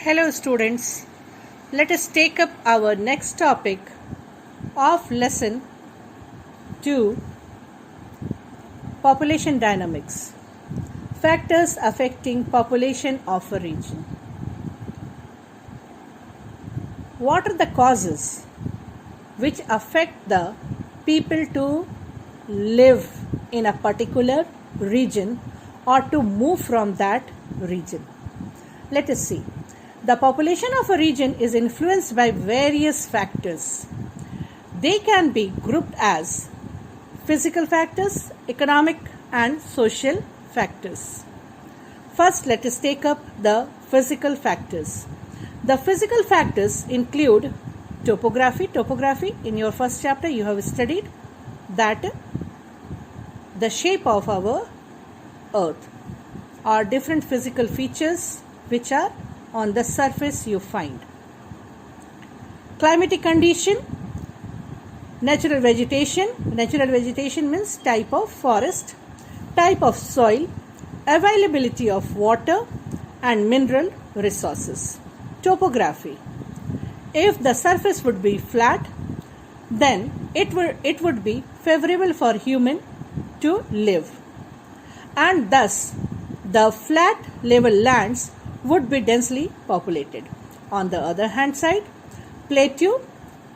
Hello students, let us take up our next topic of lesson 2, population dynamics, factors affecting population of a region. What are the causes which affect the people to live in a particular region or to move from that region? Let us see. The population of a region is influenced by various factors. They can be grouped as physical factors, economic and social factors. First, let us take up the physical factors. The physical factors include topography. Topography, in your first chapter you have studied that the shape of our earth are different physical features which are on the surface you find. Climatic condition, natural vegetation. Natural vegetation means type of forest, type of soil, availability of water and mineral resources. Topography. If the surface would be flat, then it would be favorable for human to live, and thus the flat level lands would be densely populated. On the other hand side, plateau,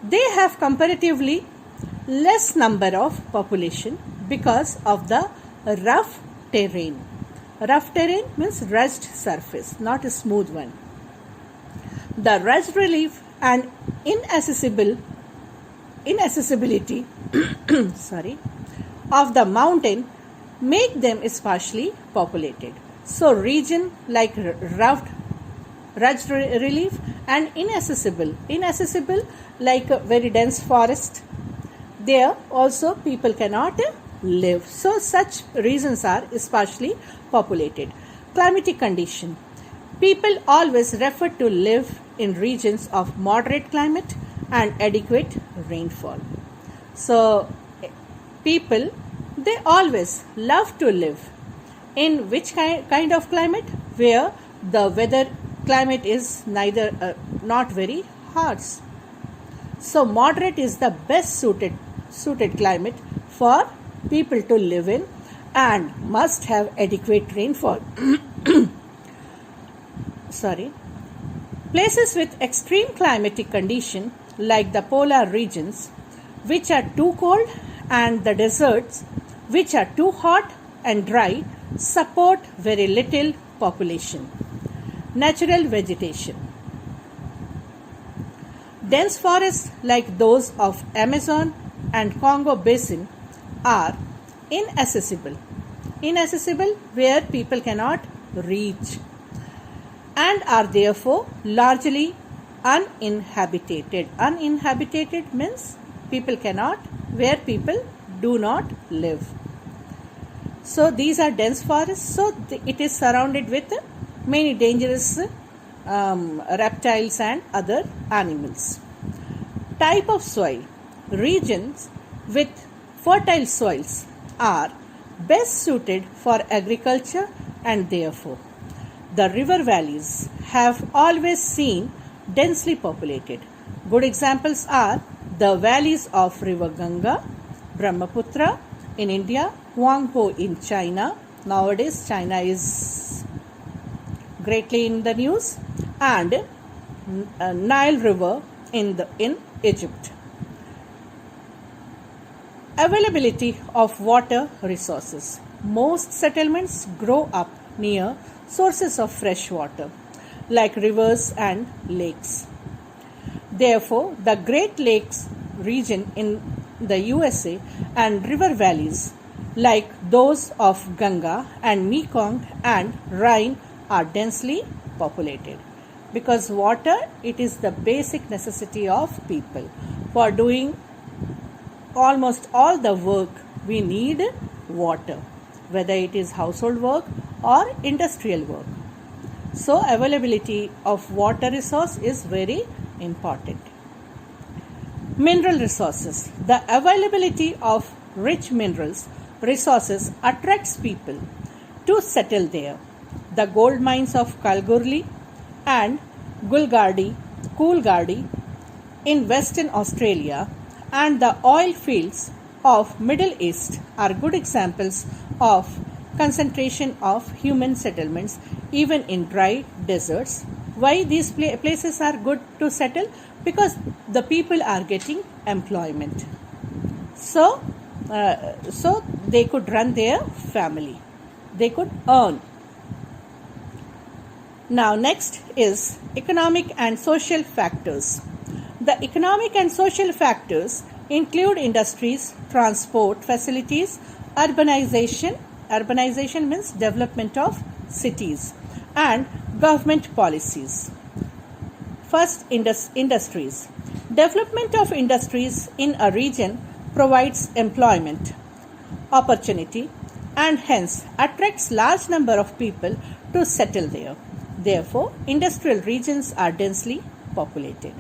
they have comparatively less number of population because of the rough terrain. Rough terrain means rugged surface, not a smooth one. The rugged relief and inaccessibility of the mountain make them sparsely populated. So region like rugged relief and inaccessible like a very dense forest, there also people cannot live. So such regions are sparsely populated. Climatic condition. People always refer to live in regions of moderate climate and adequate rainfall. So people, they always love to live in which kind of climate? Where the weather climate is not very harsh. So moderate is the best suited climate for people to live in and must have adequate rainfall. Places with extreme climatic condition like the polar regions, which are too cold, and the deserts, which are too hot and dry, support very little population. Natural vegetation. Dense forests like those of Amazon and Congo basin are inaccessible where people cannot reach, and are therefore largely uninhabited. Uninhabited means where people do not live. So these are dense forests. So it is surrounded with many dangerous reptiles and other animals. Type of soil. Regions with fertile soils are best suited for agriculture, and therefore the river valleys have always seen densely populated. Good examples are the valleys of river Ganga, Brahmaputra in India, Huanghe in China. Nowadays China is greatly in the news, and Nile River in Egypt. Availability of water resources. Most settlements grow up near sources of fresh water like rivers and lakes. Therefore, the Great Lakes region in the USA and river valleys like those of Ganga and Mekong and Rhine are densely populated, because water, it is the basic necessity of people. For doing almost all the work we need water, whether it is household work or industrial work. So availability of water resource is very important. Mineral resources. The availability of rich minerals resources attracts people to settle there. The gold mines of Kalgoorlie and Coolgardie in Western Australia, and the oil fields of Middle East are good examples of concentration of human settlements even in dry deserts. Why these places are good to settle? Because the people are getting employment. So they could run their family. They could earn. Now next is economic and social factors. The economic and social factors include industries, transport facilities, urbanization. Urbanization means development of cities, and government policies. First, industries. Development of industries in a region provides employment opportunity and hence attracts large number of people to settle there. Therefore, industrial regions are densely populated.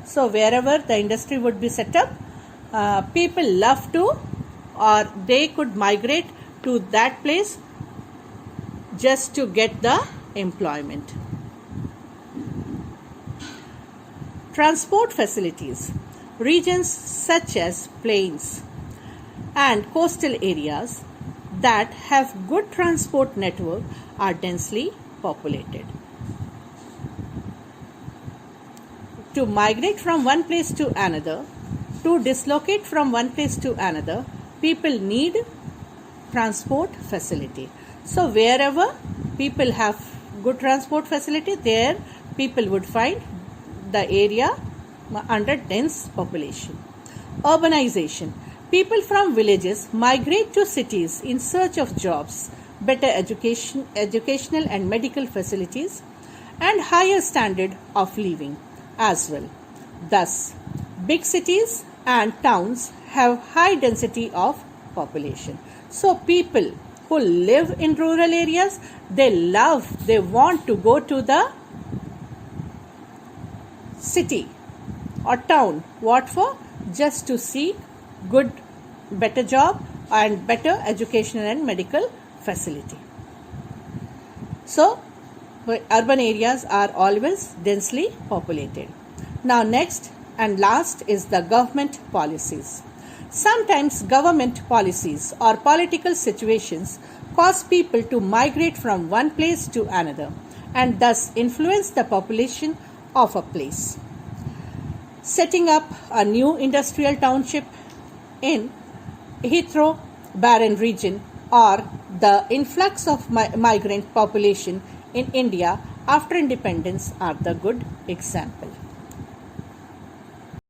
So, wherever the industry would be set up, people love to, or they could migrate to that place just to get the employment. Transport facilities. Regions such as plains and coastal areas that have good transport network are densely populated. To migrate from one place to another, to dislocate from one place to another, people need transport facility. So wherever people have good transport facility, there people would find the area under dense population. Urbanization. People from villages migrate to cities in search of jobs, better educational and medical facilities, and higher standard of living as well. Thus, big cities and towns have high density of population. So people who live in rural areas, they want to go to the city or town. What for? Just to seek good, better job and better educational and medical facility. So, urban areas are always densely populated. Now next and last is the government policies. Sometimes government policies or political situations cause people to migrate from one place to another and thus influence the population of a place. Setting up a new industrial township in Heathrow Barren region or the influx of migrant population in India after independence are the good example.